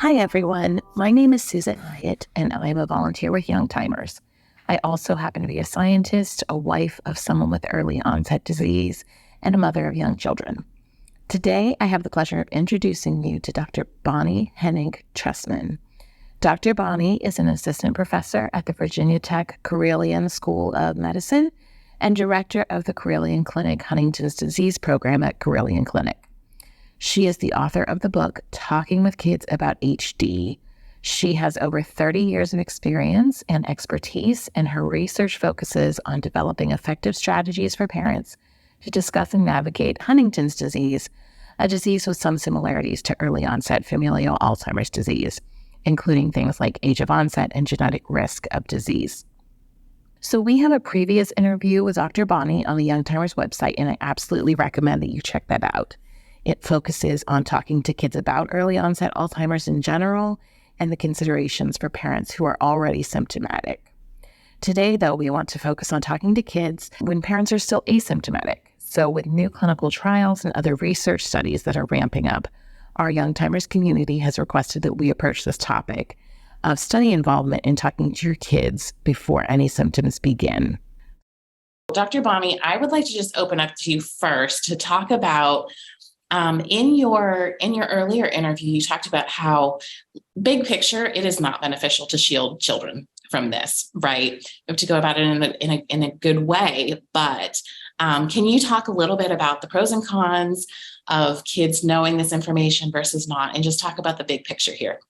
Hi, everyone. My name is Susan Hyatt, and I'm a volunteer with Young Timers. I also happen to be a scientist, a wife of someone with early onset disease, and a mother of young children. Today, I have the pleasure of introducing you to Dr. Bonnie Hennig-Trestman. Dr. Bonnie is an assistant professor at the Virginia Tech Carilion School of Medicine and director of the Carilion Clinic Huntington's Disease Program at Carilion Clinic. She is the author of the book, Talking with Kids About HD. She has over 30 years of experience and expertise, and her research focuses on developing effective strategies for parents to discuss and navigate Huntington's disease, a disease with some similarities to early onset familial Alzheimer's disease, including things like age of onset and genetic risk of disease. So we have a previous interview with Dr. Bonnie on the Young Timers website, and I absolutely recommend that you check that out. It focuses on talking to kids about early onset Alzheimer's in general and the considerations for parents who are already symptomatic. Today, though, we want to focus on talking to kids when parents are still asymptomatic. So with new clinical trials and other research studies that are ramping up, our Young Timers community has requested that we approach this topic of study involvement in talking to your kids before any symptoms begin. Dr. Bonnie, I would like to just open up to you first to talk about in your earlier interview, you talked about how big picture, it is not beneficial to shield children from this, right? We have to go about it in a good way. But can you talk a little bit about the pros and cons of kids knowing this information versus not, and just talk about the big picture here?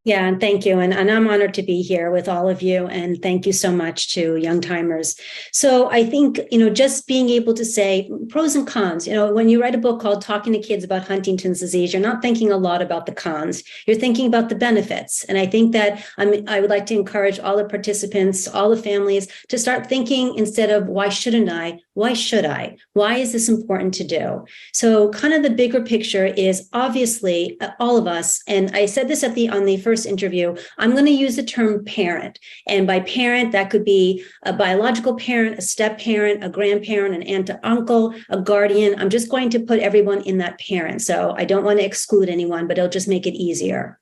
Yeah, and thank you. And I'm honored to be here with all of you. And thank you so much to Young Timers. So I think, just being able to say pros and cons, when you write a book called Talking to Kids About Huntington's Disease, you're not thinking a lot about the cons. You're thinking about the benefits. And I think that I would like to encourage all the participants, all the families to start thinking instead of why shouldn't I? Why should I? Why is this important to do? So kind of the bigger picture is obviously all of us. And I said this on the first interview, I'm going to use the term parent. And by parent, that could be a biological parent, a step parent, a grandparent, an aunt, or uncle, a guardian. I'm just going to put everyone in that parent. So I don't want to exclude anyone, but it'll just make it easier.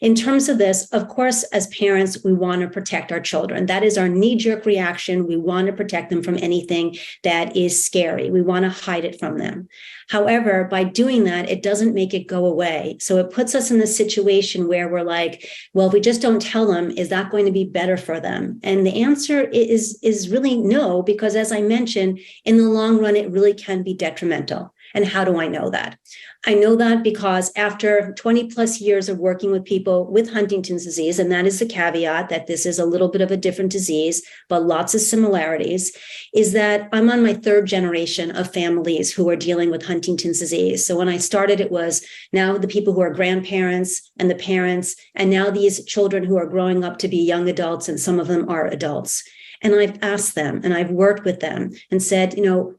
In terms of this, of course, as parents, we want to protect our children. That is our knee-jerk reaction. We want to protect them from anything that is scary. We want to hide it from them. However, by doing that, it doesn't make it go away. So it puts us in the situation where we're like, well, if we just don't tell them, is that going to be better for them? And the answer is really no, because as I mentioned, in the long run, it really can be detrimental. And how do I know that? I know that because after 20 plus years of working with people with Huntington's disease, and that is the caveat that this is a little bit of a different disease, but lots of similarities, is that I'm on my third generation of families who are dealing with Huntington's disease. So when I started, it was now the people who are grandparents and the parents, and now these children who are growing up to be young adults, and some of them are adults. And I've asked them and I've worked with them and said,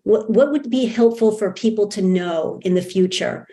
what would be helpful for people to know in the future?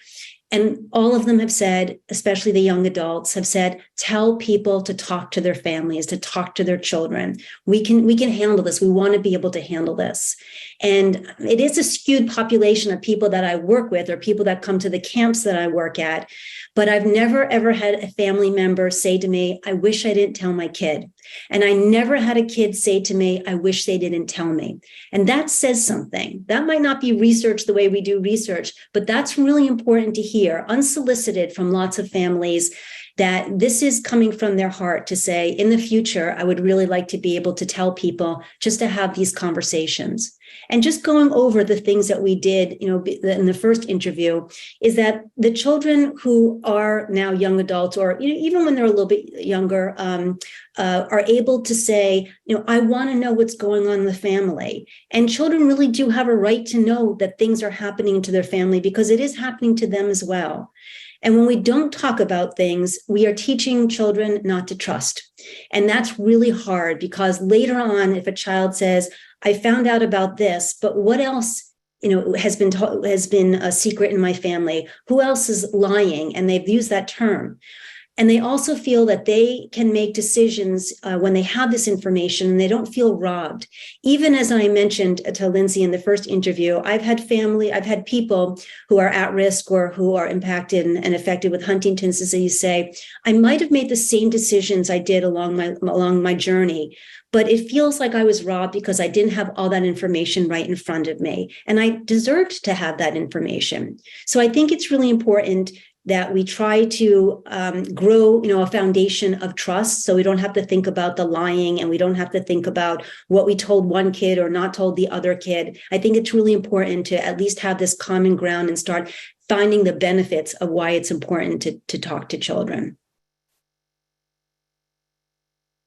And all of them have said, especially the young adults, have said, tell people to talk to their families, to talk to their children. We can handle this. We want to be able to handle this. And it is a skewed population of people that I work with or people that come to the camps that I work at. But I've never, ever had a family member say to me, I wish I didn't tell my kid. And I never had a kid say to me, I wish they didn't tell me. And that says something. That might not be research the way we do research, but that's really important to hear, unsolicited from lots of families, that this is coming from their heart to say, in the future, I would really like to be able to tell people, just to have these conversations. And just going over the things that we did, in the first interview, is that the children who are now young adults, or even when they're a little bit younger, are able to say, I want to know what's going on in the family. And children really do have a right to know that things are happening to their family, because it is happening to them as well. And when we don't talk about things, we are teaching children not to trust. And that's really hard, because later on, if a child says, I found out about this, but what else, has been a secret in my family? Who else is lying? And they've used that term. And they also feel that they can make decisions when they have this information and they don't feel robbed. Even as I mentioned to Lindsay in the first interview, I've had people who are at risk or who are impacted and affected with Huntington's disease say, I might have made the same decisions I did along my journey, but it feels like I was robbed because I didn't have all that information right in front of me. And I deserved to have that information. So I think it's really important that we try to grow, a foundation of trust, so we don't have to think about the lying, and we don't have to think about what we told one kid or not told the other kid. I think it's really important to at least have this common ground and start finding the benefits of why it's important to talk to children.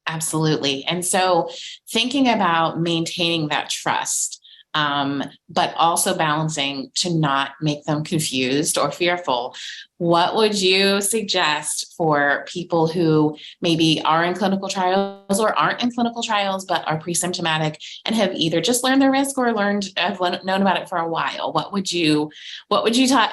Absolutely. And so thinking about maintaining that trust, but also balancing to not make them confused or fearful, what would you suggest for people who maybe are in clinical trials or aren't in clinical trials, but are pre-symptomatic and have either just learned their risk or have known about it for a while? What would you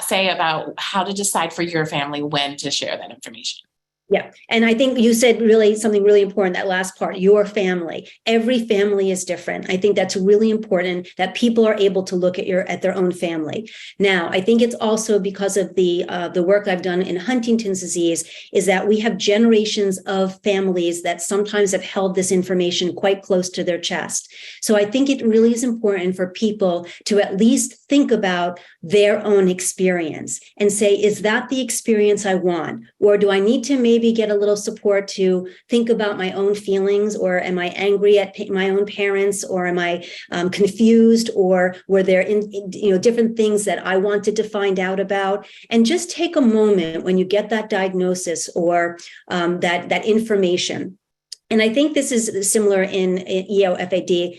say about how to decide for your family when to share that information? Yeah. And I think you said something really important, that last part, your family. Every family is different. I think that's really important that people are able to look at their own family. Now, I think it's also because of the work I've done in Huntington's disease is that we have generations of families that sometimes have held this information quite close to their chest. So I think it really is important for people to at least think about their own experience and say, is that the experience I want? Or do I need to maybe get a little support to think about my own feelings? Or am I angry at my own parents? Or am I confused? Or were there different things that I wanted to find out about? And just take a moment when you get that diagnosis or that information. And I think this is similar in EOFAD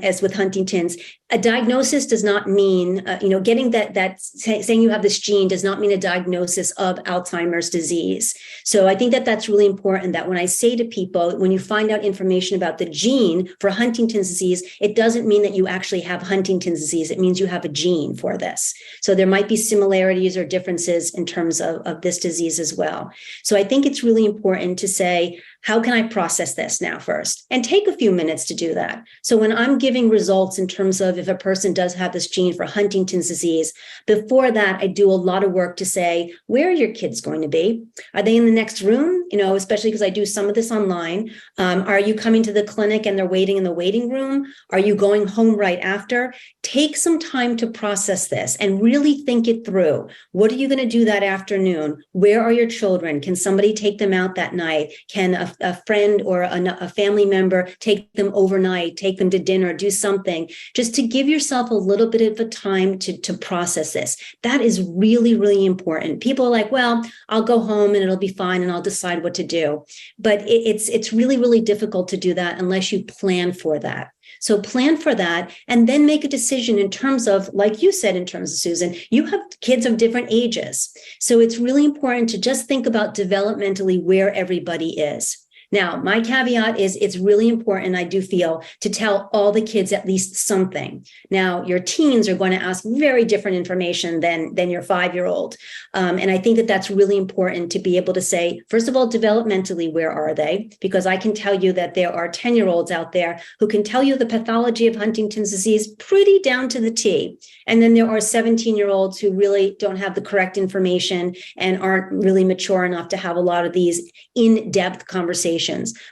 as with Huntington's. A diagnosis does not mean, getting saying you have this gene does not mean a diagnosis of Alzheimer's disease. So I think that's really important, that when I say to people, when you find out information about the gene for Huntington's disease, it doesn't mean that you actually have Huntington's disease. It means you have a gene for this. So there might be similarities or differences in terms of this disease as well. So I think it's really important to say, how can I process this now first? And take a few minutes to do that. So when I'm giving results in terms of if a person does have this gene for Huntington's disease, before that, I do a lot of work to say, where are your kids going to be? Are they in the next room? Especially because I do some of this online. Are you coming to the clinic and they're waiting in the waiting room? Are you going home right after? Take some time to process this and really think it through. What are you going to do that afternoon? Where are your children? Can somebody take them out that night? Can a friend or a family member take them overnight, take them to dinner, do something, just to give yourself a little bit of a time to process this. That is really, really important. People are like, well, I'll go home and it'll be fine and I'll decide what to do. But it's really, really difficult to do that unless you plan for that. So plan for that and then make a decision in terms of, like you said, in terms of Susan, you have kids of different ages. So it's really important to just think about developmentally where everybody is. Now, my caveat is it's really important, I do feel, to tell all the kids at least something. Now, your teens are going to ask very different information than your 5-year-old. And I think that's really important to be able to say, first of all, developmentally, where are they? Because I can tell you that there are 10-year-olds out there who can tell you the pathology of Huntington's disease pretty down to the T. And then there are 17-year-olds who really don't have the correct information and aren't really mature enough to have a lot of these in-depth conversations.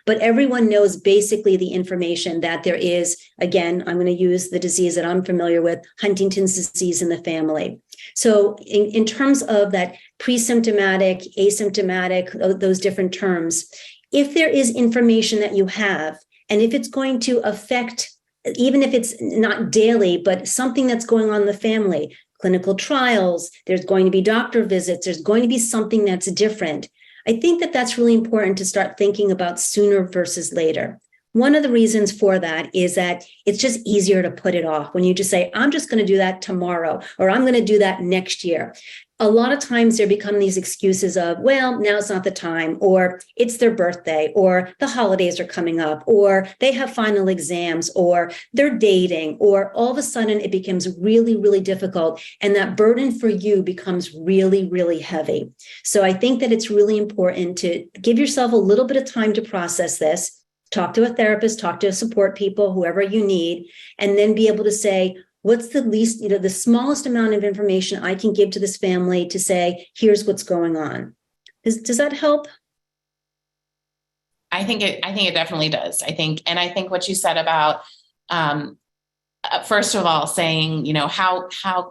But everyone knows basically the information that there is, again, I'm going to use the disease that I'm familiar with, Huntington's disease in the family. So in terms of that pre-symptomatic, asymptomatic, those different terms, if there is information that you have, and if it's going to affect, even if it's not daily, but something that's going on in the family, clinical trials, there's going to be doctor visits, there's going to be something that's different. I think that's really important to start thinking about sooner versus later. One of the reasons for that is that it's just easier to put it off when you just say, I'm just going to do that tomorrow, or I'm going to do that next year. a lot of times there become these excuses of, well, now it's not the time, or it's their birthday, or the holidays are coming up, or they have final exams, or they're dating, or all of a sudden it becomes really, really difficult. And that burden for you becomes really, really heavy. So I think that it's really important to give yourself a little bit of time to process this, talk to a therapist, talk to support people, whoever you need, and then be able to say, what's the least, the smallest amount of information I can give to this family to say, here's what's going on. Does that help? I think it definitely does. I think what you said about, first of all, saying,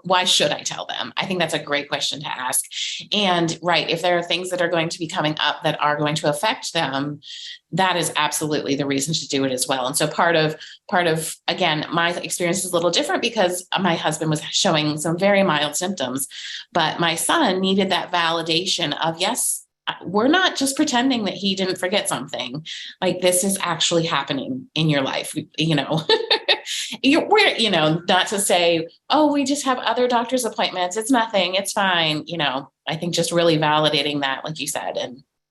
why should I tell them? I think that's a great question to ask. And right, if there are things that are going to be coming up that are going to affect them, that is absolutely the reason to do it as well. And so part of, again, my experience is a little different because my husband was showing some very mild symptoms, but my son needed that validation of, yes, we're not just pretending that he didn't forget something. Like, this is actually happening in your life, not to say, oh, we just have other doctor's appointments. It's nothing. It's fine. I think just really validating that, like you said.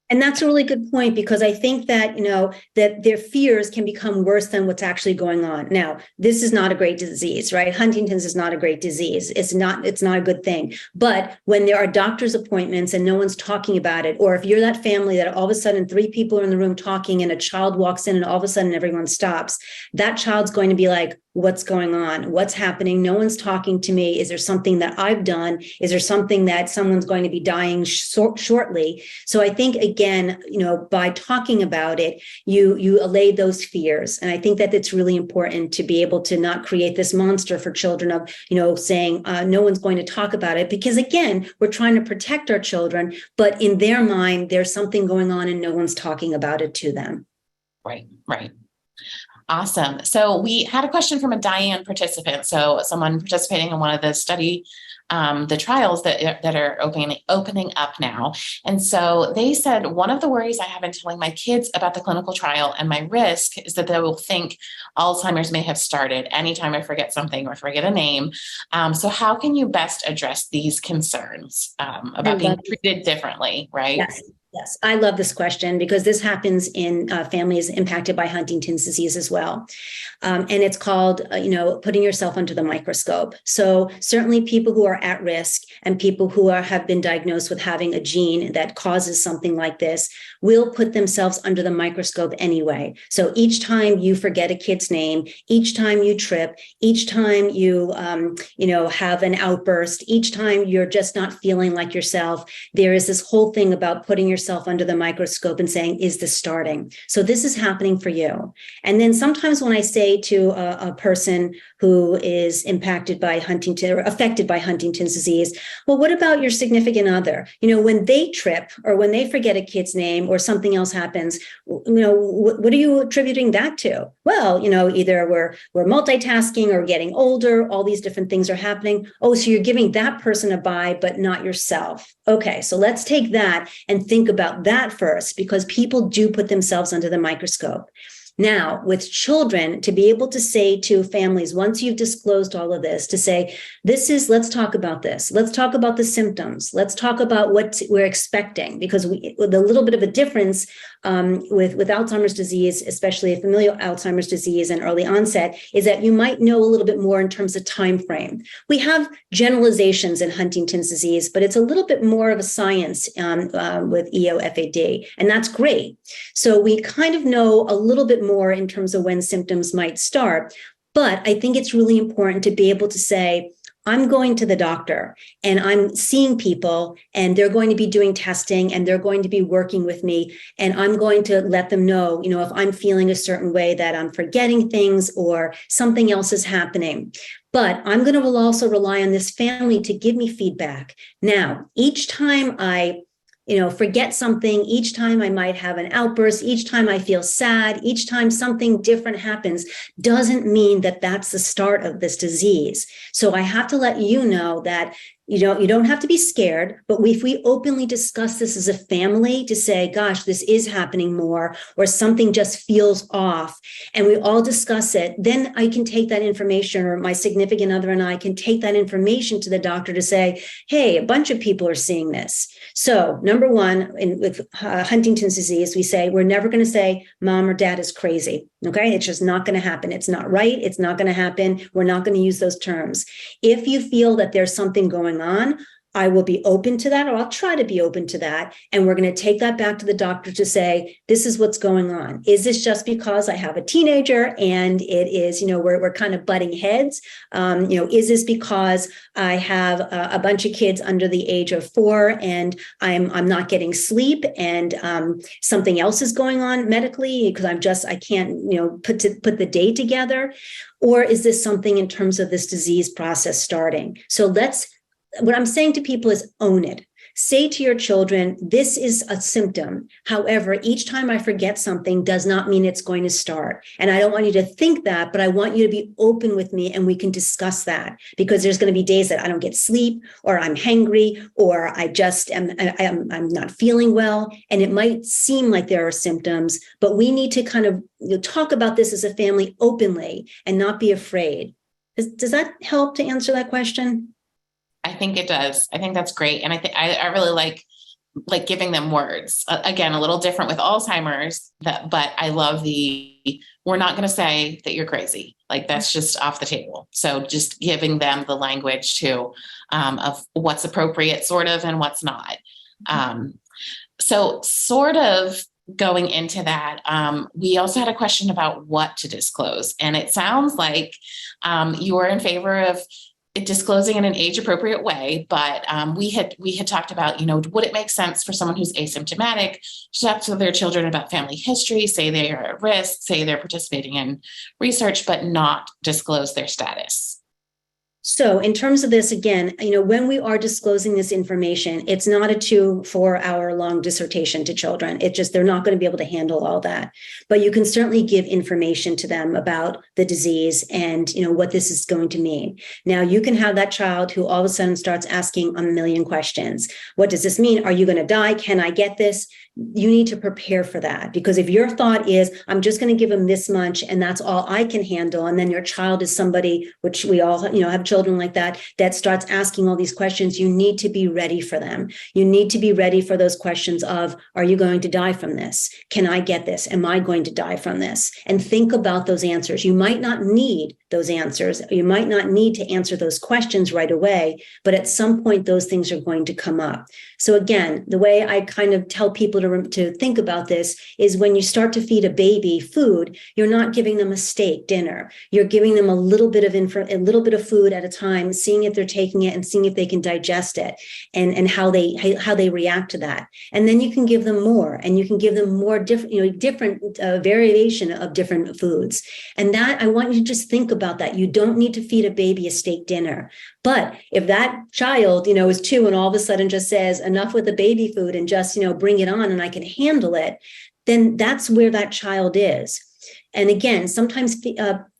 And that's a really good point, because I think that, that their fears can become worse than what's actually going on. Now, this is not a great disease, right? Huntington's is not a great disease. It's not a good thing. But when there are doctor's appointments and no one's talking about it, or if you're that family that all of a sudden 3 people are in the room talking and a child walks in and all of a sudden everyone stops, that child's going to be like, what's going on? What's happening? No one's talking to me. Is there something that I've done? Is there something that someone's going to be dying shortly? So I think, again, by talking about it, you allay those fears. And I think that it's really important to be able to not create this monster for children of, saying no one's going to talk about it, because again, we're trying to protect our children, but in their mind, there's something going on and no one's talking about it to them. Right. Awesome. So we had a question from a Diane participant. So someone participating in one of the the trials that are opening up now. And so they said, one of the worries I have in telling my kids about the clinical trial and my risk is that they will think Alzheimer's may have started anytime I forget something or forget a name. So how can you best address these concerns about being treated differently, right? Yes, I love this question, because this happens in families impacted by Huntington's disease as well. And it's called, putting yourself under the microscope. So certainly people who are at risk and people who have been diagnosed with having a gene that causes something like this will put themselves under the microscope anyway. So each time you forget a kid's name, each time you trip, each time you, have an outburst, each time you're just not feeling like yourself, there is this whole thing about putting yourself under the microscope and saying, is this starting? So this is happening for you. And then sometimes when I say to a person who is impacted by Huntington or affected by Huntington's disease, well, what about your significant other? When they trip or when they forget a kid's name or something else happens, what are you attributing that to? Well, either we're multitasking or getting older, all these different things are happening. Oh, so you're giving that person a bye, but not yourself. Okay, so let's take that and think about that first, because people do put themselves under the microscope. Now, with children, to be able to say to families, once you've disclosed all of this, to say, let's talk about this. Let's talk about the symptoms. Let's talk about what we're expecting, because with a little bit of a difference with Alzheimer's disease, especially familial Alzheimer's disease and early onset, is that you might know a little bit more in terms of time frame. We have generalizations in Huntington's disease, but it's a little bit more of a science with EOFAD, and that's great. So we kind of know a little bit more in terms of when symptoms might start. But I think it's really important to be able to say, I'm going to the doctor and I'm seeing people and they're going to be doing testing and they're going to be working with me. And I'm going to let them know, if I'm feeling a certain way, that I'm forgetting things or something else is happening. But I'm going to also rely on this family to give me feedback. Now, each time I forget something, each time I might have an outburst, each time I feel sad, each time something different happens, doesn't mean that that's the start of this disease. So I have to let you know that You don't have to be scared, but if we openly discuss this as a family to say, gosh, this is happening more, or something just feels off, and we all discuss it, then I can take that information, or my significant other and I can take that information to the doctor to say, hey, a bunch of people are seeing this. So number one, with Huntington's disease, we say, we're never going to say mom or dad is crazy. Okay. It's just not going to happen. It's not right. It's not going to happen. We're not going to use those terms. If you feel that there's something going on, I will be open to that, or I'll try to be open to that. And we're going to take that back to the doctor to say, this is what's going on. Is this just because I have a teenager and it is, we're kind of butting heads? Is this because I have a bunch of kids under the age of 4 and I'm not getting sleep, and something else is going on medically because I can't, put the day together? Or is this something in terms of this disease process starting? So what I'm saying to people is own it. Say to your children, this is a symptom. However, each time I forget something does not mean it's going to start. And I don't want you to think that, but I want you to be open with me and we can discuss that, because there's going to be days that I don't get sleep, or I'm hangry, or I just I'm not feeling well. And it might seem like there are symptoms, but we need to kind of talk about this as a family openly and not be afraid. Does that help to answer that question? I think it does. I think that's great. And I think I really like giving them words. Again, a little different with Alzheimer's, but I love we're not going to say that you're crazy. Like, that's just off the table. So just giving them the language too, of what's appropriate sort of, and what's not. So sort of going into that, we also had a question about what to disclose. And it sounds like you are in favor of disclosing in an age appropriate way. But we had talked about, would it make sense for someone who's asymptomatic to talk to their children about family history, say they are at risk, say they're participating in research, but not disclose their status? So in terms of this, again, when we are disclosing this information, it's not a 2-4 hour long dissertation to children. It just, they're not going to be able to handle all that. But you can certainly give information to them about the disease and, what this is going to mean. Now, you can have that child who all of a sudden starts asking a million questions. What does this mean? Are you going to die? Can I get this? You need to prepare for that, because if your thought is, I'm just going to give them this much and that's all I can handle, and then your child is somebody, which we all have children like that starts asking all these questions, you need to be ready for them. You need to be ready for those questions of, are you going to die from this? Can I get this? Am I going to die from this? And think about those answers. You might not need those answers. You might not need to answer those questions right away, but at some point those things are going to come up. So again, the way I kind of tell people to think about this is, when you start to feed a baby food, you're not giving them a steak dinner. You're giving them a little bit of food at a time, seeing if they're taking it and seeing if they can digest it, and how they react to that. And then you can give them more, and you can give them more different variation of different foods. And that, I want you to just think about that. You don't need to feed a baby a steak dinner. But if that child, is 2 and all of a sudden just says, enough with the baby food and just, bring it on and I can handle it, then that's where that child is. And again, sometimes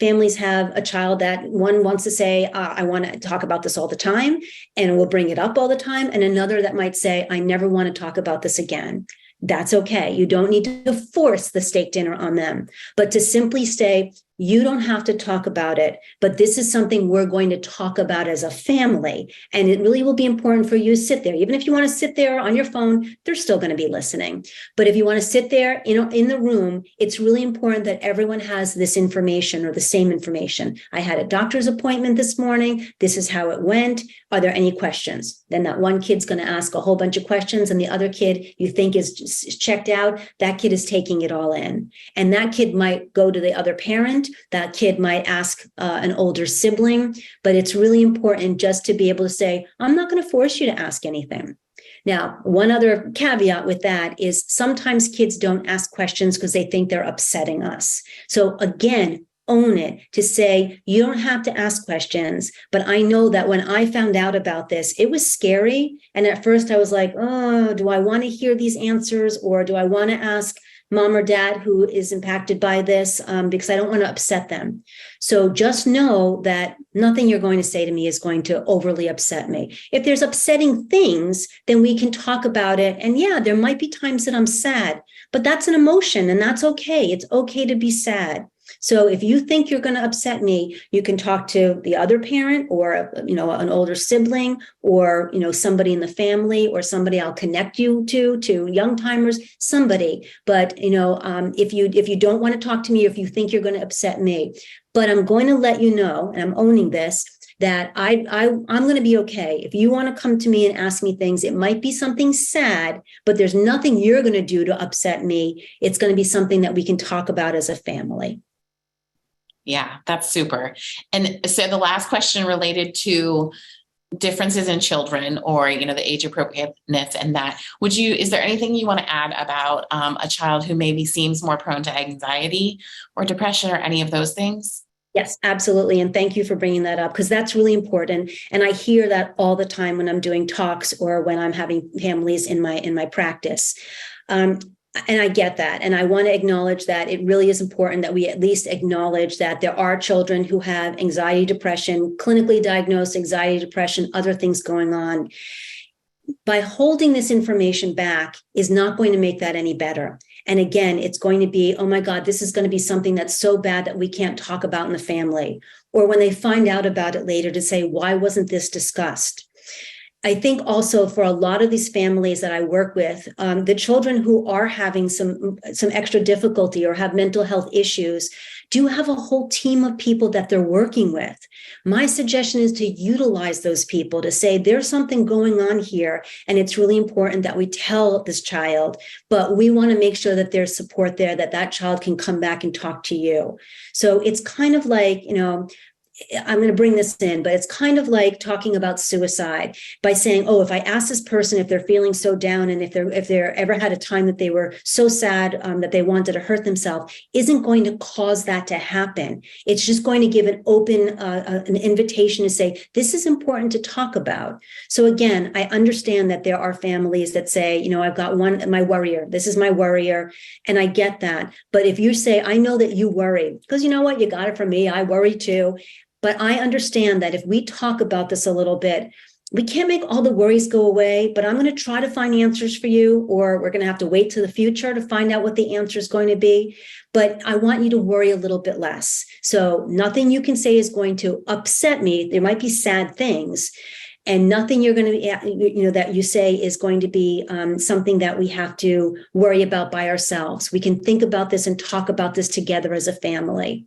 families have a child that one wants to say, I want to talk about this all the time, and will bring it up all the time. And another that might say, I never want to talk about this again. That's okay. You don't need to force the steak dinner on them, but to simply say, you don't have to talk about it, but this is something we're going to talk about as a family. And it really will be important for you to sit there. Even if you want to sit there on your phone, they're still going to be listening. But if you want to sit there, in the room, it's really important that everyone has this information, or the same information. I had a doctor's appointment this morning. This is how it went. Are there any questions? Then that one kid's going to ask a whole bunch of questions, and the other kid you think is just checked out, that kid is taking it all in. And that kid might go to the other parent. That kid might ask an older sibling, but it's really important just to be able to say, I'm not going to force you to ask anything. Now, one other caveat with that is, sometimes kids don't ask questions because they think they're upsetting us. So again, own it, to say, you don't have to ask questions, but I know that when I found out about this, it was scary. And at first I was like, oh, do I want to hear these answers, or do I want to ask mom or dad who is impacted by this, because I don't want to upset them. So just know that nothing you're going to say to me is going to overly upset me. If there's upsetting things, then we can talk about it. And yeah, there might be times that I'm sad, but that's an emotion and that's okay. It's okay to be sad. So if you think you're going to upset me, you can talk to the other parent or, an older sibling or, somebody in the family or somebody I'll connect you to young timers, somebody. But, if you don't want to talk to me, if you think you're going to upset me, but I'm going to let you know, and I'm owning this, that I'm going to be okay. If you want to come to me and ask me things, it might be something sad, but there's nothing you're going to do to upset me. It's going to be something that we can talk about as a family. Yeah, that's super. And so the last question related to differences in children or, the age appropriateness and that, is there anything you want to add about a child who maybe seems more prone to anxiety or depression or any of those things? Yes, absolutely. And thank you for bringing that up because that's really important. And I hear that all the time when I'm doing talks or when I'm having families in my practice. And I get that. And I want to acknowledge that it really is important that we at least acknowledge that there are children who have anxiety, depression, clinically diagnosed anxiety, depression, other things going on. By holding this information back is not going to make that any better. And again, it's going to be, oh my God, this is going to be something that's so bad that we can't talk about in the family. Or when they find out about it later to say, why wasn't this discussed? I think also for a lot of these families that I work with, the children who are having some extra difficulty or have mental health issues do have a whole team of people that they're working with. My suggestion is to utilize those people to say there's something going on here and it's really important that we tell this child, but we want to make sure that there's support there, that child can come back and talk to you. So it's kind of like, I'm going to bring this in, but it's kind of like talking about suicide by saying, oh, if I ask this person if they're feeling so down and if they're ever had a time that they were so sad that they wanted to hurt themselves, isn't going to cause that to happen. It's just going to give an open, an invitation to say, this is important to talk about. So again, I understand that there are families that say, I've got my worrier, this is my worrier. And I get that. But if you say, I know that you worry, because you know what, you got it from me, I worry too. But I understand that if we talk about this a little bit, we can't make all the worries go away, but I'm going to try to find answers for you, or we're going to have to wait to the future to find out what the answer is going to be. But I want you to worry a little bit less. So nothing you can say is going to upset me. There might be sad things, and nothing you're going to, that you say is going to be something that we have to worry about by ourselves. We can think about this and talk about this together as a family.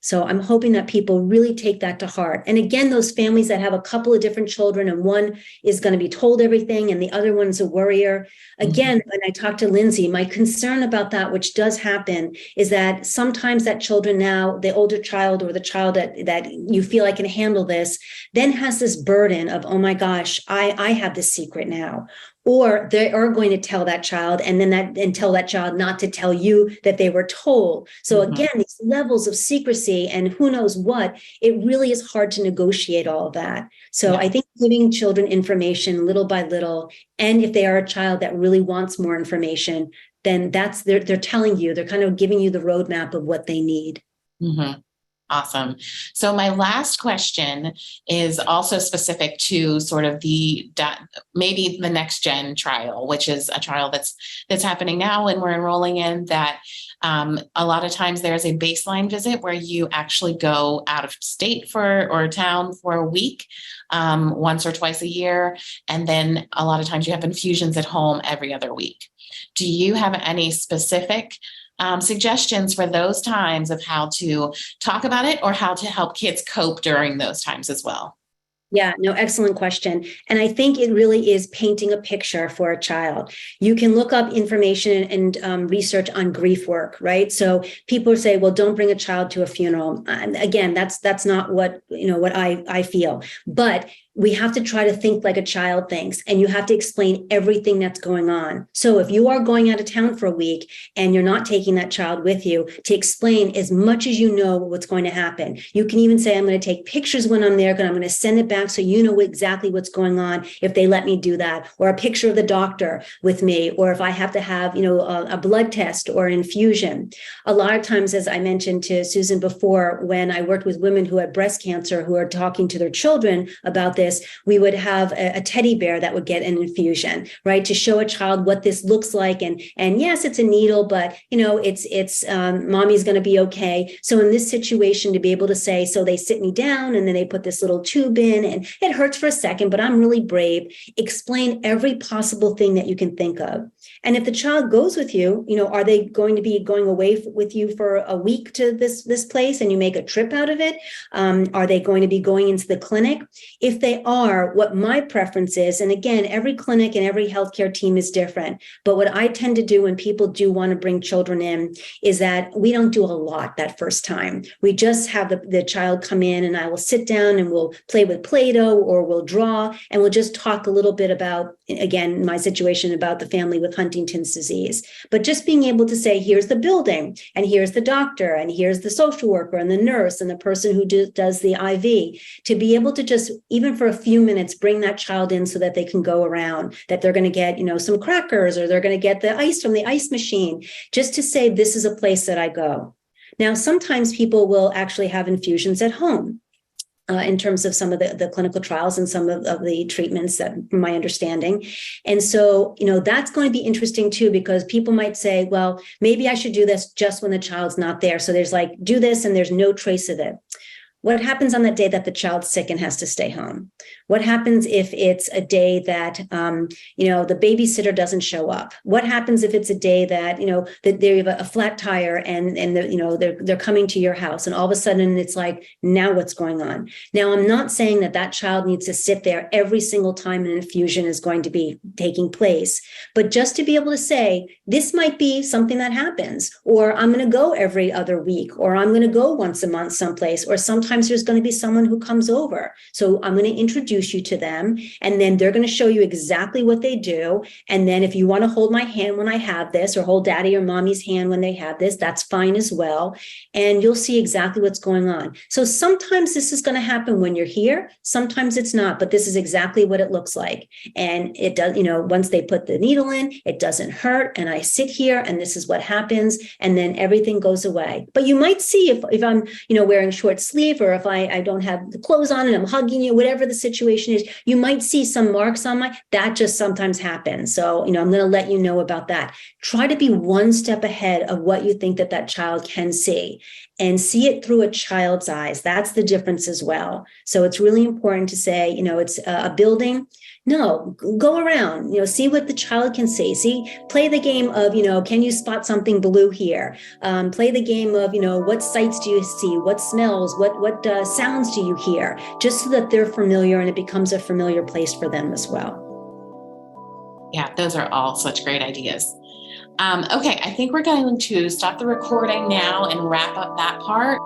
So I'm hoping that people really take that to heart. And again, those families that have a couple of different children and one is going to be told everything and the other one's a worrier. Again, when I talked to Lindsay, my concern about that, which does happen, is that sometimes that children now, the older child or the child that you feel I can handle this, then has this burden of, oh my gosh, I have this secret now. Or they are going to tell that child and tell that child not to tell you that they were told. So again, these levels of secrecy and who knows what, it really is hard to negotiate all of that. So I think giving children information little by little, and if they are a child that really wants more information, then they're telling you, they're kind of giving you the roadmap of what they need. Mm-hmm. Awesome. So my last question is also specific to sort of maybe the next gen trial, which is a trial that's happening now and we're enrolling in that. A lot of times there's a baseline visit where you actually go out of state or town for a week, once or twice a year. And then a lot of times you have infusions at home every other week. Do you have any specific suggestions for those times of how to talk about it or how to help kids cope during those times as well? Yeah, no, excellent question. And I think it really is painting a picture for a child. You can look up information and research on grief work, right? So people say, well, don't bring a child to a funeral. And again, that's not what I feel. But we have to try to think like a child thinks, and you have to explain everything that's going on. So if you are going out of town for a week and you're not taking that child with you, to explain as much as you know what's going to happen. You can even say, I'm going to take pictures when I'm there, and I'm going to send it back so you know exactly what's going on if they let me do that, or a picture of the doctor with me, or if I have to have, a blood test or an infusion. A lot of times, as I mentioned to Susan before, when I worked with women who had breast cancer who are talking to their children about this, we would have a teddy bear that would get an infusion, right, to show a child what this looks like. And yes, it's a needle, but it's mommy's going to be okay. So in this situation, to be able to say, so they sit me down and then they put this little tube in, and it hurts for a second, but I'm really brave. Explain every possible thing that you can think of. And if the child goes with you, are they going to be going away with you for a week to this place and you make a trip out of it? Are they going to be going into the clinic? If they are, what my preference is, and again, every clinic and every healthcare team is different, but what I tend to do when people do want to bring children in is that we don't do a lot that first time. We just have the child come in, and I will sit down and we'll play with Play-Doh or we'll draw, and we'll just talk a little bit about, again, my situation about the family with Huntington's disease. But just being able to say, here's the building, and here's the doctor, and here's the social worker and the nurse and the person who does the IV, to be able to just, even for a few minutes, bring that child in so that they can go around, that they're going to get, some crackers, or they're going to get the ice from the ice machine, just to say, this is a place that I go. Now, sometimes people will actually have infusions at home. In terms of some of the clinical trials and some of the treatments, that from my understanding. And so, that's going to be interesting too, because people might say, well, maybe I should do this just when the child's not there. So there's like, do this and there's no trace of it. What happens on that day that the child's sick and has to stay home? What happens if it's a day that, the babysitter doesn't show up? What happens if it's a day that, that they have a flat tire and they're coming to your house, and all of a sudden it's like, now what's going on? Now, I'm not saying that child needs to sit there every single time an infusion is going to be taking place, but just to be able to say, this might be something that happens, or I'm going to go every other week, or I'm going to go once a month someplace, or sometimes there's going to be someone who comes over. So I'm going to introduce you to them, and then they're going to show you exactly what they do. And then if you want to hold my hand when I have this, or hold daddy or mommy's hand when they have this, that's fine as well. And you'll see exactly what's going on. So sometimes this is going to happen when you're here. Sometimes it's not, but this is exactly what it looks like. And it does, once they put the needle in, it doesn't hurt. And I sit here and this is what happens. And then everything goes away. But you might see if I'm, wearing short sleeve, or if I don't have the clothes on and I'm hugging you, whatever the situation is, you might see some marks on that just sometimes happens. So, I'm going to let you know about that. Try to be one step ahead of what you think that child can see, and see it through a child's eyes. That's the difference as well. So it's really important to say, it's a building. No, go around, see what the child can see. Play the game of, can you spot something blue here? Play the game of, what sights do you see? What smells? What sounds do you hear? Just so that they're familiar and it becomes a familiar place for them as well. Yeah, those are all such great ideas. Okay, I think we're going to stop the recording now and wrap up that part.